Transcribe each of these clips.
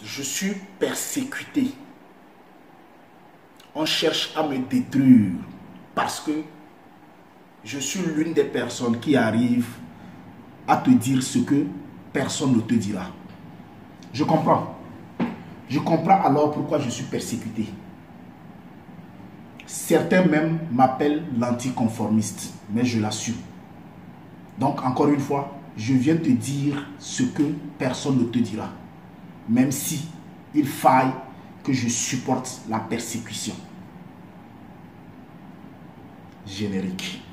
Je suis persécuté. On cherche à me détruire parce que je suis l'une des personnes qui arrive à te dire ce que personne ne te dira. Je comprends. Je comprends alors pourquoi je suis persécuté. Certains même m'appellent l'anticonformiste, mais je l'assume. Donc encore une fois, je viens te dire ce que personne ne te dira. Même si il faille que je supporte la persécution. Générique.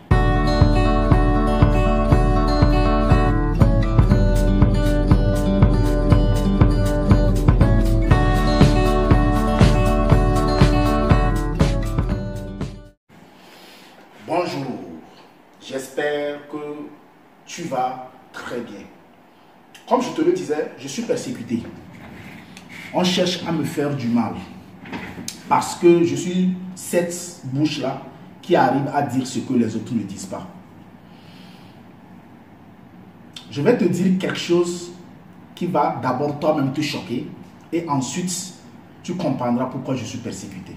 Bonjour, j'espère que tu vas très bien. Comme je te le disais, je suis persécuté. On cherche à me faire du mal parce que je suis cette bouche-là qui arrive à dire ce que les autres ne disent pas. Je vais te dire quelque chose qui va d'abord toi-même te choquer et ensuite tu comprendras pourquoi je suis persécuté.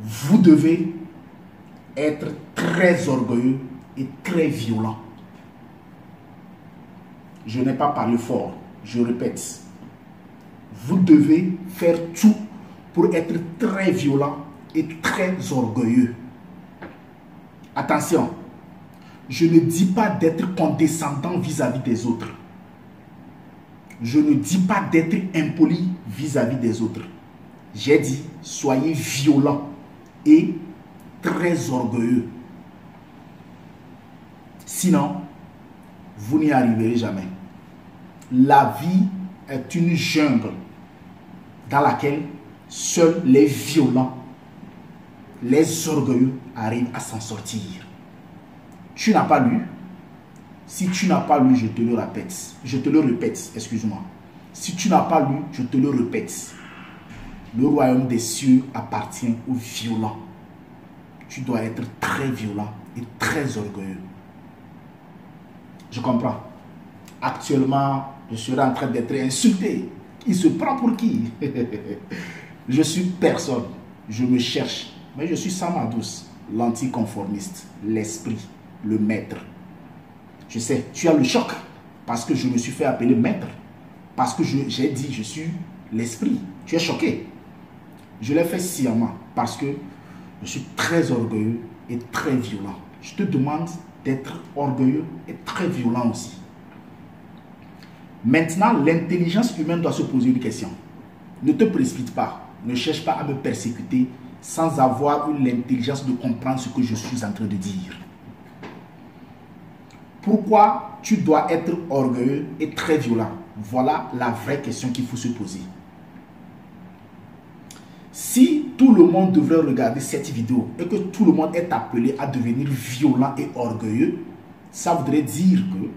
Vous devez être très orgueilleux et très violent. Je n'ai pas parlé fort, je répète. Vous devez faire tout pour être très violent et très orgueilleux. Attention, je ne dis pas d'être condescendant vis-à-vis des autres. Je ne dis pas d'être impoli vis-à-vis des autres. J'ai dit, soyez violent et très orgueilleux. Sinon, vous n'y arriverez jamais. La vie est une jungle dans laquelle seuls les violents, les orgueilleux arrivent à s'en sortir. Tu n'as pas lu? Si tu n'as pas lu, je te le répète. Je te le répète, excuse-moi. Si tu n'as pas lu, je te le répète. Le royaume des cieux appartient aux violents. Tu dois être très violent et très orgueilleux. Je comprends. Actuellement, je serai en train d'être insulté. Il se prend pour qui? Je suis personne. Je me cherche. Mais je suis Sam Adous, l'anticonformiste, l'esprit, le maître. Je sais, tu as le choc parce que je me suis fait appeler maître. Parce que j'ai dit je suis l'esprit. Tu es choqué. Je l'ai fait sciemment parce que je suis très orgueilleux et très violent. Je te demande d'être orgueilleux et très violent aussi. Maintenant, l'intelligence humaine doit se poser une question. Ne te précipite pas. Ne cherche pas à me persécuter sans avoir eu l'intelligence de comprendre ce que je suis en train de dire. Pourquoi tu dois être orgueilleux et très violent? Voilà la vraie question qu'il faut se poser. Si tout le monde devrait regarder cette vidéo et que tout le monde est appelé à devenir violent et orgueilleux, ça voudrait dire que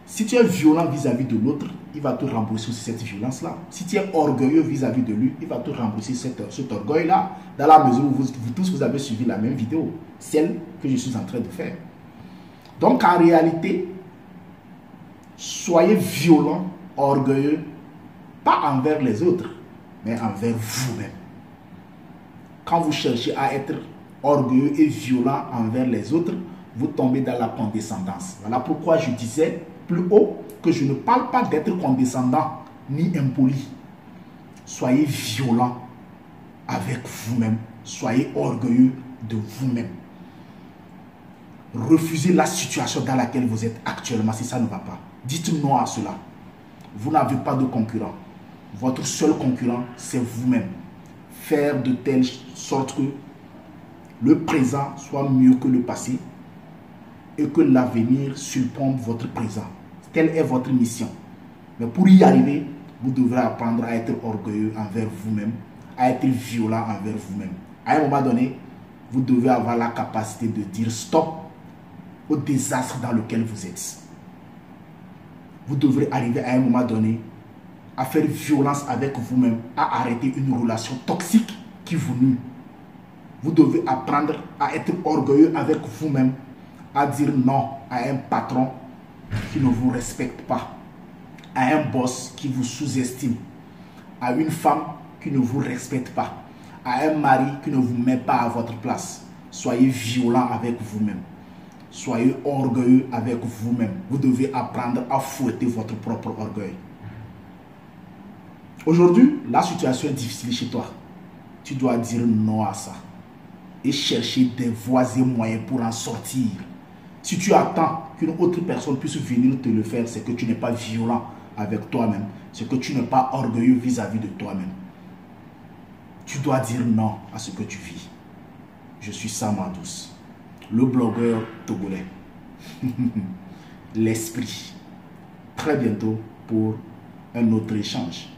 si tu es violent vis-à-vis de l'autre, il va te rembourser aussi cette violence-là. Si tu es orgueilleux vis-à-vis de lui, il va te rembourser cet orgueil-là. Dans la mesure où vous tous vous avez suivi la même vidéo, celle que je suis en train de faire. Donc en réalité, soyez violent, orgueilleux, pas envers les autres, mais envers vous-même. Quand vous cherchez à être orgueilleux et violent envers les autres, vous tombez dans la condescendance. Voilà pourquoi je disais plus haut que je ne parle pas d'être condescendant ni impoli. Soyez violent avec vous-même. Soyez orgueilleux de vous-même. Refusez la situation dans laquelle vous êtes actuellement si ça ne va pas. Dites non à cela. Vous n'avez pas de concurrent. Votre seul concurrent, c'est vous-même. Faire de telle sorte que le présent soit mieux que le passé et que l'avenir surplombe votre présent. Telle est votre mission. Mais pour y arriver, vous devrez apprendre à être orgueilleux envers vous-même, à être violent envers vous-même. À un moment donné, vous devez avoir la capacité de dire stop au désastre dans lequel vous êtes. Vous devrez arriver à un moment donné à faire violence avec vous-même, à arrêter une relation toxique qui vous nuit. Vous devez apprendre à être orgueilleux avec vous-même, à dire non à un patron qui ne vous respecte pas, à un boss qui vous sous-estime, à une femme qui ne vous respecte pas, à un mari qui ne vous met pas à votre place. Soyez violent avec vous-même. Soyez orgueilleux avec vous-même. Vous devez apprendre à fouetter votre propre orgueil. Aujourd'hui, la situation est difficile chez toi. Tu dois dire non à ça et chercher des voies et moyens pour en sortir. Si tu attends qu'une autre personne puisse venir te le faire, c'est que tu n'es pas violent avec toi-même. C'est que tu n'es pas orgueilleux vis-à-vis de toi-même. Tu dois dire non à ce que tu vis. Je suis Sam Adous, le blogueur togolais. L'esprit. Très bientôt pour un autre échange.